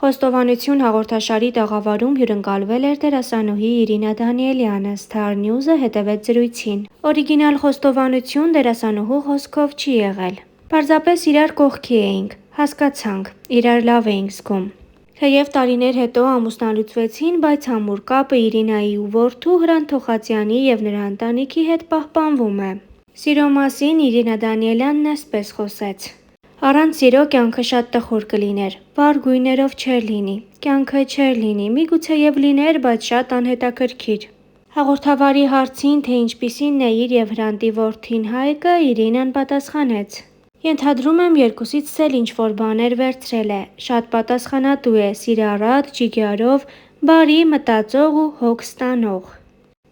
Խոստովանություն հաղորդաշարի տաղավարում հյուրընկալվել էր դերասանուհի Իրինա Դանիելյանը, Star News-ը հետևեց զրույցին։ Օրիգինալ խոստովանություն դերասանուհու խոսքով չի եղել։ Պարզապես իրար կողքի էինք, հասկացանք, իրար լավ էինք զգում։ Թեև տարիներ հետո ամուսնալուծվեցին, բայց ամուր կապը Իրինայի ու որդու Հրանտ Թոխածյանի և նրա ընտանիքի հետ պահպանվում է։ Սիրո մասին Իրինա Դանիելյանն այսպես խոսեց. Առանց սիրո կյանքը շատ տխուր կլիներ, վառ գույներով չէր լինի, կյանքը չէր լինի, միգուցեև լիներ, բայց շատ անհետաքրքիր։ Հաղորդավարի հարցին, թե ինչպիսին է իր և Հրանտի որդին Հայկը, Իրինան պատասխանեց. Ենթադրում եմ երկուսից էլ ինչ-որ բաներ վերցրել է, շատ պատասխանատու է, սիրառատ, ջիգարով, բարի, մտածող ու հոգ ստանող։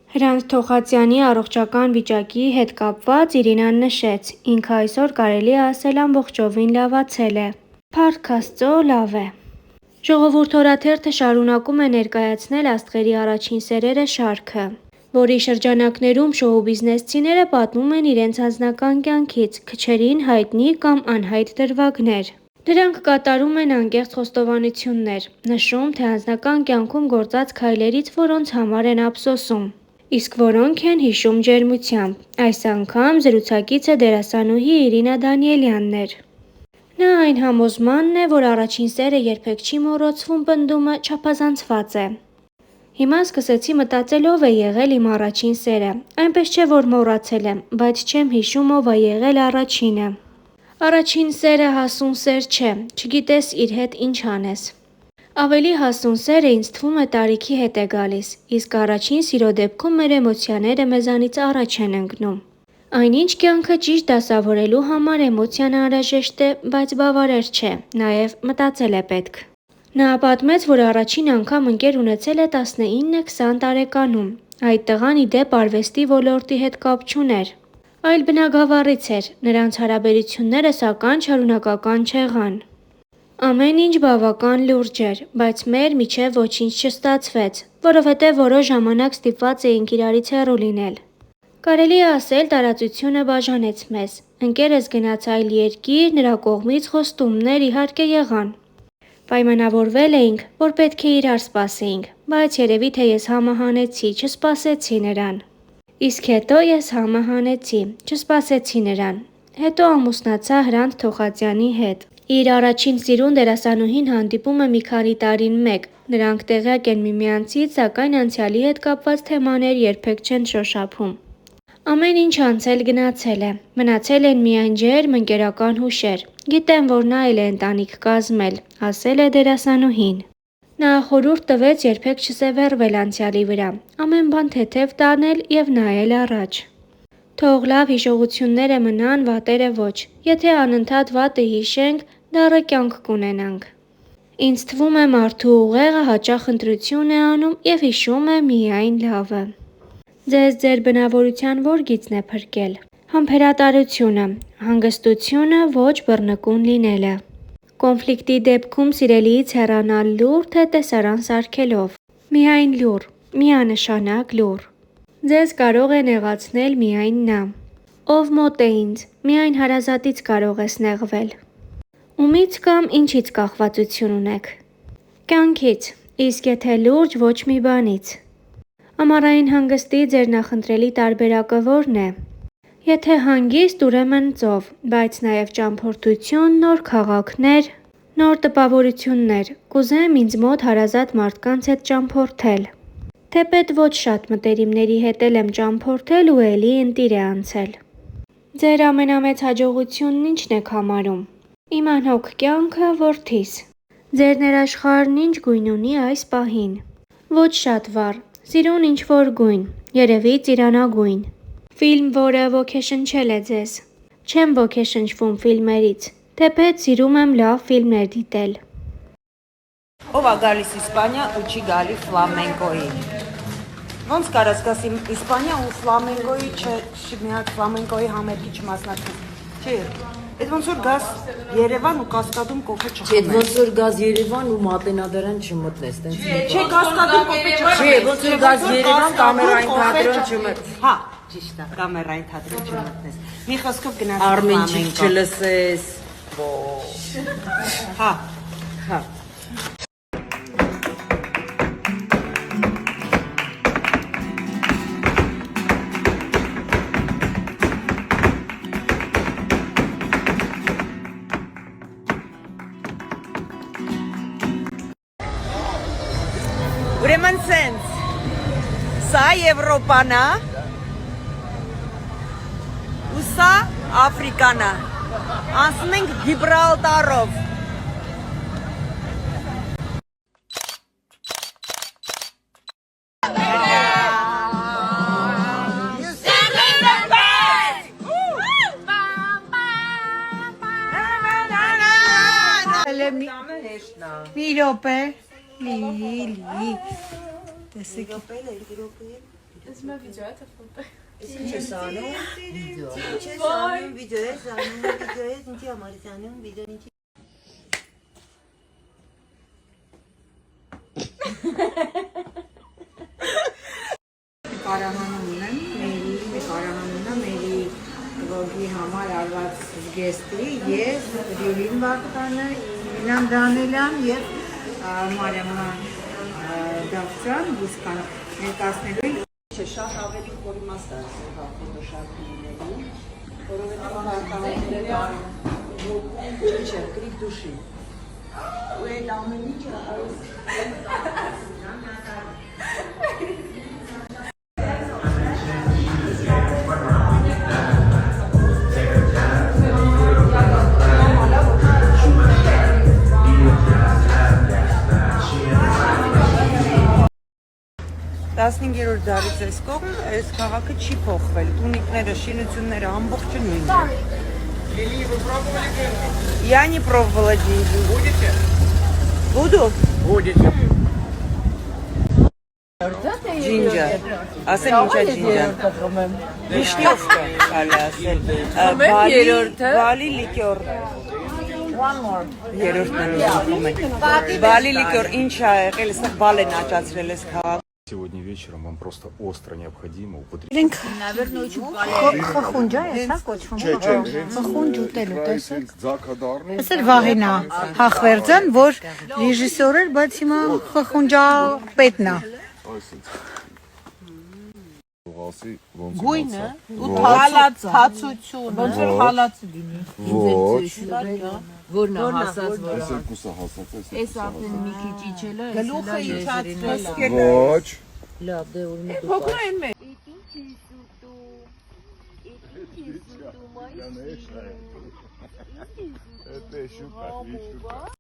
Հրանտ Թոխածյանի առողջական վիճակի հետ կապված Իրինան նշեց. ինքը այսօր կարելի է ասել ամբողջովին լավացել է։ Փառք Աստծո, լավ է։ Ժողովուրդ օրաթերթը շարունակում է ներկայացնել «Աստղերի առաջին սերերը» շարքը, որի շրջանակներում շոու-բիզնեսցիները պատմում են իրենց անձնական կյանքից, քչերին հայտնի կամ անհայտ դրվագներ։ Դրանք կատարում են անկեղծ խոստովանություններ, նշում, թե անձնական կյանքում գործած քայլերից որոնց համար են ափսոսում, իսկ որոնք են հիշում ջերմությամբ։ Այս անգամ զրուցակիցը դերասանուհի Իրինա Դանիելյանն էր։ Նա այն համոզմանն է, որ առաջին սերը երբեք չի մոռացվում պնդումը չափազանցված է։ Հիմա սկսեցի մտածել ով է եղել իմ առաջին սերը, այնպես չէ, որ մոռացել եմ, բայց չեմ հիշում ով է եղել առաջինը։ Առաջին սերը հասուն սեր չէ, չգիտես իր հետ ինչ անես։ Ավելի հասուն սերը ինձ թվում է տարիքի հետ է գալիս, իսկ առաջին սիրո դեպքում մեր էմոցիաները մեզանից առաջ են ընկնում։ Այնինչ կյանքը ճիշտ դասավորելու համար էմոցիան անհրաժեշտ է, բայց բավարար չէ, նաև մտածել է պետք։ Նա պատմեց, որ առաջին անգամ ընկեր ունեցել է 19-20 տարեկանում։ Այդ տղան ի դեպ արվեստի ոլորտի հետ կապ չուներ, այլ բնագավառից էր, նրանց հարաբերությունները սակայն շարունակական չեղան։ Ամեն ինչ բավական լուրջ էր, բայց մեր միջև ոչինչ չստացվեց, որովհետև որոշ ժամանակ ստիպված էինք իրարից հեռու լինել։ Կարելի է ասել տարածությունը բաժանեց մեզ, ընկերս գնաց այլ երկիր, նրա կողմից խոստումներ իհարկե եղան։ Պայմանավորվել էինք, որ պետք է իրար սպասեինք, բայց երևի թե ես համը հանեցի, չսպասեցի նրան։ Իսկ հետո ես համը հանեցի, չսպասեցի նրան։ Հետո ամուսնացա Հրանտ Թոխածյանի հետ։ Իր առաջին սիրուն դերասանուհին հանդիպում է մի քանի տարին մեկ, նրանք տեղյակ են միմյանցից, սակայն անցյալի հետ կապված թեմաներ երբեք չեն շոշափում։ Ամեն ինչ անցել գնացել է, մնացել են միայն ջերմ ընկերական հուշեր։ Գիտեմ, որ նա էլ է ընտանիք կազմել, ասել է դերասանուհին։ Նա խորհուրդ տվեց երբեք չսևեռվել անցյալի վրա, ամեն բան թեթև տանել և նայել առաջ։ Թող լավ հիշողությունները մնան, վատերը ոչ, եթե անընդհատ վատը հիշենք, դառը կյանք կունենանք։ Ինձ թվում է մարդու ուղեղը հաճախ ընտրություն է անում և հիշում է միայն լավը։ Ձեզ ձեր բնավորության ո՞ր գիծն է փրկել։ Համբերատարությունը, հանգստությունը, ոչ բռնկուն լինելը։ Կոնֆլիկտի դեպքում սիրելիից հեռանալ լուռ, թե տեսարան սարքելով։ Միայն լուռ, միանշանակ լուռ։ Ձեզ կարող է նեղացնել միայն նա, ով մոտ է ինձ, միայն հարազատից կարող ես նեղվել։ Ումից կամ ինչից կախվածություն ունեք։ Կյանքից, իսկ եթե լուրջ ոչ մի բանից։ Ամառային հանգստի ձեր նախընտրելի տարբերակը ո՞րն է։ Եթե հանգիստ, ուրեմն ծով, բայց նաև ճամփորդություն, նոր քաղաքներ, նոր տպավորություններ, կուզեմ ինձ մոտ հարազատ մարդկանց հետ ճամփորդել։ Թեպետ ոչ շատ մտերիմների հետ էլ եմ ճամփորդել ու էլի ընտիր է անցել։ Ձեր ամենամեծ հաջողությունն ի՞նչն եք համարում։ Իմ անհոգ կյանքը որդիս։ Ձեր ներաշխարհն ի՞նչ գույն ունի այս պահին։ Ոչ շատ վառ, սիրուն ինչ-որ գույն, երևի ծիրանագույն։ Ֆիլմ, որը ոգեշնչել է ձեզ։ Չեմ ոգեշնչվում ֆիլմերից, թեպետ սիրում եմ լավ ֆիլմեր դիտել։ Ով է գալիս Իսպանիա ու չի գալի ֆլամենկոյի։ Ոնց կարաս գաս Իսպանիա ու ֆլամենկոյի չմիակ ֆլամենկոյի համերգի չմասնակցես։ Չէ, այդ ոնց որ գաս Երևան ու Կասկադում կոֆե չխմես։ Չէ, ոնց որ գաս Երևան ու Մատենադարան չմտնես, տենց։ Չէ, Կասկադում կոֆե չխմես։ Չէ, ոնց որ գաս Երևան կամերային թատրոն չմտնես։ Հա, ճիշտ է, կամերային թատրոն չմտնես։ Մի խոսքով գնաս Արմենչիկ չլսես։ Հա։ Հա։ common sense։ Սա Եվրոպան է, ու սա Աֆրիկան է։ Անցնում ենք Գիբրալտարով։ Մի րոպե, լի, տեսեք։ Կարահանումն եմ, մերի վոգի համար արված զգեստի, ես Ռյուլին Վաղտանը, Ինամ Դանելյան և Մարիաման Դավթյան իսկան ներկայացնելու Չէ, շատ ավելի խորիմաստ է ֆոտոշապիների, որովհետև հաղթահարները չէ, գրիգ դուշի։ Ու այդ ամեն ինչը Տասնինգերորդ դարից այս կողմ այս քաղաքը չի փոխվել, տունիկները, շինությունները ամբողջը նույնն են։ Я не пробовала деньги. Будете? Буду? Будете. Ջինջա։ Ասել ինչա ջինջա։ Վիշնյովկա, կարելի ասել։ Բալի լիկյոր։ One more. Երրորդն է։ Բալի լիկյոր ինչ ա եղել, սա բալ են աճացրել այս քաղաքը։ Сегодня вечером вам просто остро необходимо употребить. Խխունջա է, սա կոչվում։ Խխունջ ուտելու, տեսեք։ Ձակադառն Էս էլ վաղինա Հախվերձյան, որ ռեժիսոր էր, բայց հիմա խխունջա պետն է։ Գույնը ու հալածությունը ոնց որ հալածը լինի Որն է հասած որ Այսօր կուսա հասած այս արդեն մի քիչ իջել է գլուխը իջացրել է Ոչ լավ դե որ մի փոքրային մեկ Это еще как